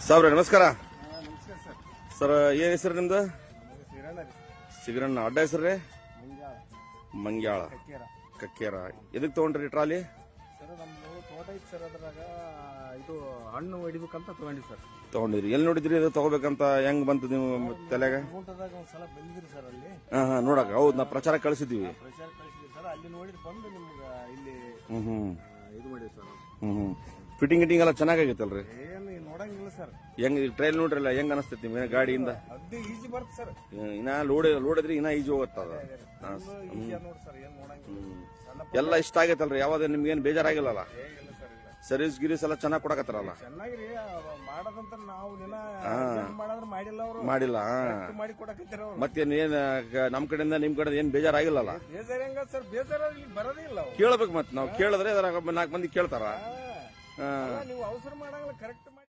ಸಾವ್ರೆ ನಮಸ್ಕಾರ ನಮಸ್ಕಾರ sir. Sir. ಏನ್ ಹೆಸರು ನಿಮ್ದು? ಶ್ರೀರಣ್ಣ ರೀ. ಸಿಗರಣ್ಣ. ಅಡ್ಡ ಹೆಸರು ರೀ? ಮಂಗ್ಯಾಳ ಮಂಗ್ಯಾಳ ಕಕ್ಕೇರ. ಕಕ್ಕೇರ. ಎದಕ್ ತಗೊಂಡ್ರಿ ಟ್ರಾಲಿ? ಸರ್ ನಮ್ದು ತೋಟ ಐತಿ ಸರ್. ಅದ್ರಾಗ ಇದು ಹಣ್ಣು ಹೊಡಿಬೇಕಂತ ತಗೊಂಡಿ ಸರ್. ತಗೊಂಡಿದ್ರಿ? ಎಲ್ಲಿ ನೋಡಿದ್ರಿ ಇದು ತಗೋಬೇಕಂತ? ಹೆಂಗ್ ಬಂತು ನೀವು ತಲೆಗ? ಊಟದಾಗ ಒಂದ್ಸಲ ಬಂದಿದ್ರಿ ಸರ್. ಅಲ್ಲಿ ಹಾ ನೋಡಕ್. ಹೌದ್, ನಾ ಪ್ರಚಾರ ಕಳಿಸಿದೀವಿ. ಪ್ರಚಾರ ಕಳಿಸಿದ್ವಿ ಸರ್. ಅಲ್ಲಿ ನೋಡಿದ್ ಬಂದು ನಿಮ್ಗ ಇಲ್ಲಿ ಇದು ಮಾಡಿವಿ ಸರ್. ಫಿಟ್ಟಿಂಗ್ ಗಿಟ್ಟಿಂಗ್ ಎಲ್ಲ ಚೆನ್ನಾಗೈತಲ್ರಿ? ಏನು ನೋಡಂಗಿಲ್ಲ ಸರ್. ಹೆಂಗ್ ಟ್ರೈಲ್ ನೋಡ್ರಲ್ಲ, ಹೆಂಗ್ ಅನಸ್ತೈತಿ ನಿಮ್ಗೆ ಗಾಡಿಯಿಂದ? ಅದೇ ಈಜಿ ಬರ್ತ ಸರ್. ಇನ್ನ ಲೋಡಿದ್ರಿ ಇನ್ನ ಈಜಿ ಹೋಗತ್ತದ. ಈಜಿ ನೋಡಿ ಸರ್. ಏನ್ ನೋಡಂಗಿಲ್ಲ. ಸಣ್ಣ ಎಲ್ಲ ಇಷ್ಟ ಆಗೈತಲ್ರಿ? ಯಾವ್ದು ನಿಮ್ಗೇನ್ ಬೇಜಾರಾಗಿಲ್ಲಲ್ಲ? ಇಲ್ಲ ಸರ್. ಇಲ್ಲ ಸರ್ವಿಸ್ ಗಿರೀಸ್ ಎಲ್ಲ ಚೆನ್ನಾಗ್ ಕೊಡಕತ್ತಾರಲ್ಲ? ಚೆನ್ನಾಗಿರಿ. ಮಾಡದಂತ ನಾವು ಮಾಡಿದ್ರೆ ಮಾಡಿಲ್ಲ. ಅವರು ಮಾಡಿಲ್ಲ. ಮಾಡಿ ಕೊಡಕತ್ತಾರ ಅವ್ರು. ಮತ್ತೇನ್ ಏನ್ ನಮ್ ಕಡೆಯಿಂದ ನಿಮ್ ಕಡೆ ಏನ್ ಬೇಜಾರಾಗಿಲ್ಲಲ್ಲ? ಬೇಜಾರ ಹೆಂಗ ಸರ್? ಬೇಜಾರ ಇಲ್ಲಿ ಬರೋದೇ ಇಲ್ಲ. ಕೇಳ್ಬೇಕು. ಮತ್ ನಾವ್ ಕೇಳಿದ್ರೆ ಅದ್ರಾಗ 4 ಮಂದಿ ಕೇಳ್ತಾರ. ನೀವು ಅವಸರ ಮಾಡಂಗಿಲ್ಲ. ಕರೆಕ್ಟ್